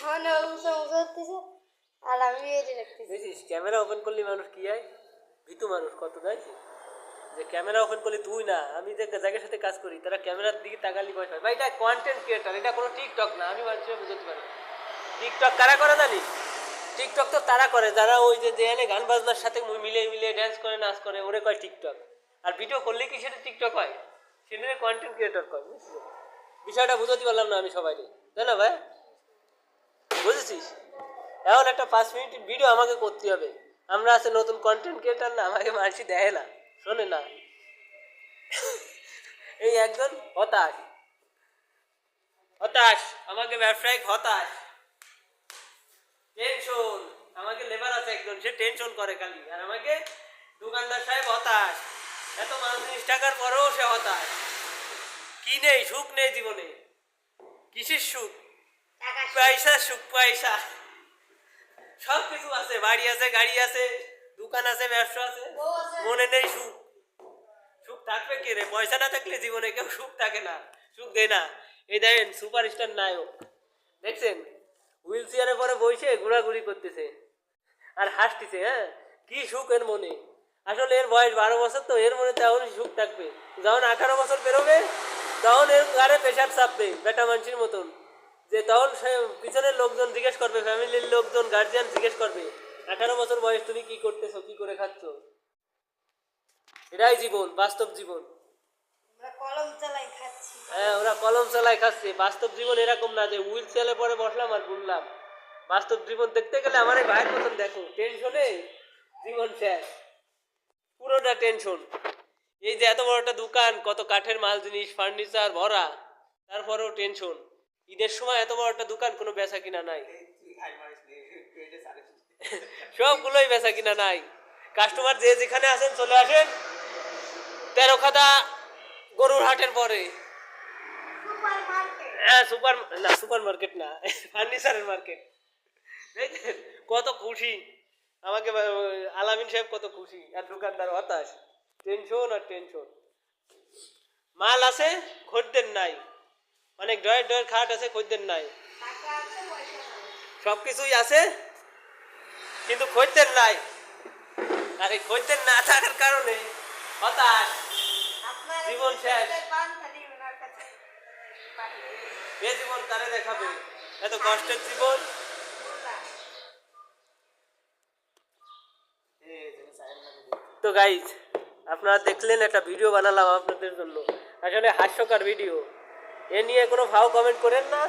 মানে উঁচু হচ্ছে আর আমি এটি রাখতেছি। বুঝিস ক্যামেরা ওপেন করলে মানুষ কি হয়, ভীতু মানুষ কত দেয় যে ক্যামেরা ওপেন করলে তুই না আমি যে জায়গার সাথে কাজ করি তারা ক্যামেরার দিকে তাকালি ভয় পায়। ভাই এটা কন্টেন্ট ক্রিয়েটার, এটা কোনো টিকটক না। আমি মানুষের বুঝতে পারি টিকটক কারা করে জানিস? টিকটক তো তারা করে যারা ওই যে এনে গান বাজনার সাথে মিলিয়ে মিলিয়ে ড্যান্স করে নাচ করে, ওরে কয় টিকটক। আর ভিডিও করলে কি সেটা টিকটক হয়? সেটা কন্টেন্ট ক্রিয়েটর কয়। বুঝছিস বিষয়টা বুঝতে পারলাম না আমি সবাই, তাই না ভাই? বুঝেছিস? এখন একটা 5 মিনিটের ভিডিও আমাকে করতে হবে। আমরা আছে নতুন কন্টেন্ট ক্রিয়েটার না, আমাকে মানুষই দেয় না, শোনে না। এই একজন হতাশ হতাশ, আমাকে ব্যবসায়িক হতাশ, টেনশন। আমাকে লেবার আছে একজন, সে টেনশন করে খালি। আর আমাকে দোকানদার সাহেব হতাশ, এত মানুষ টাকার পরেও সে হতাশ। কি নেই? সুখ নেই জীবনে। কিসের সুখ? পয়সা সুখ, পয়সা সব কিছু আছে, বাড়ি আছে, গাড়ি আছে, দোকান আছে, ব্যবসা আছে, মনে নেই সুখ। সুখ থাকবে কে রে? পয়সা না থাকলে জীবনে কেউ সুখ থাকে না, সুখ দেয় না। এই দেখেন সুপারস্টার নায়ক, দেখছেন হুইল চেয়ারে পরে বসে ঘোরাঘুরি করতেছে আর হাসতেছে। হ্যাঁ, কি সুখ এর মনে। আসলে এর বয়স 12 বছর, তো এর মনে তেমন সুখ থাকবে। যখন 18 বছর বেরোবে তখন এর গাড়ে প্রেশার চাপবে বেটা মানুষের মতন, যে তখন পিছনের লোকজন জিজ্ঞেস করবে, ফ্যামিলির লোকজন গার্জিয়ান জিজ্ঞেস করবে 18 বছর বয়স তুমি কি করতেছো, কি করে খাচ্ছ। এটাই জীবন, বাস্তব জীবন। কলম চালাই খাচ্ছি। হ্যাঁ, ওরা কলম চালায় খাচ্ছে। বাস্তব জীবন এরকম না যে হুইল চেয়ারে পরে বসলাম আর ঘুরলাম। বাস্তব জীবন দেখতে গেলে আমার এই ভাইয়ের মতন দেখো, টেনশনে জীবন শেষ, পুরোটা টেনশন। এই যে এত বড় একটা দোকান, কত কাঠের মাল জিনিস ফার্নিচার ভরা, তারপরেও টেনশন। ঈদের সময় এত বড় একটা দোকান, কোনো বেচা কিনা নাই, সবগুলোই বেচা কিনা নাই। কাস্টমার যে যেখানে আসেন চলে আসেন 13 খাদা গরুর হাটের পরে। হ্যাঁ, সুপার মার্কেট না, ফার্নিচারের মার্কেট। দেখছেন কত খুশি আমাকে আলামিন সাহেব, কত খুশি। আর দোকানদার হতাশ, টেনশন আর টেনশন। মাল আছে, খদ্দের নাই। অনেক ডয়ের ডয়ের খাট আছে, খদ্দের নাই। সবকিছুই আছে কিন্তু খদ্দের নাই। আর এই খদ্দের না থাকার কারণে হতাশ, জীবন শেষ। এ জীবন কারে দেখাবে? এত কষ্টের জীবন। তো গাইজ, আপনারা দেখলেন একটা ভিডিও বানালাম আপনাদের জন্য, আসলে হাস্যকর ভিডিও। এ নিয়ে কোনো ভাও কমেন্ট করেন না।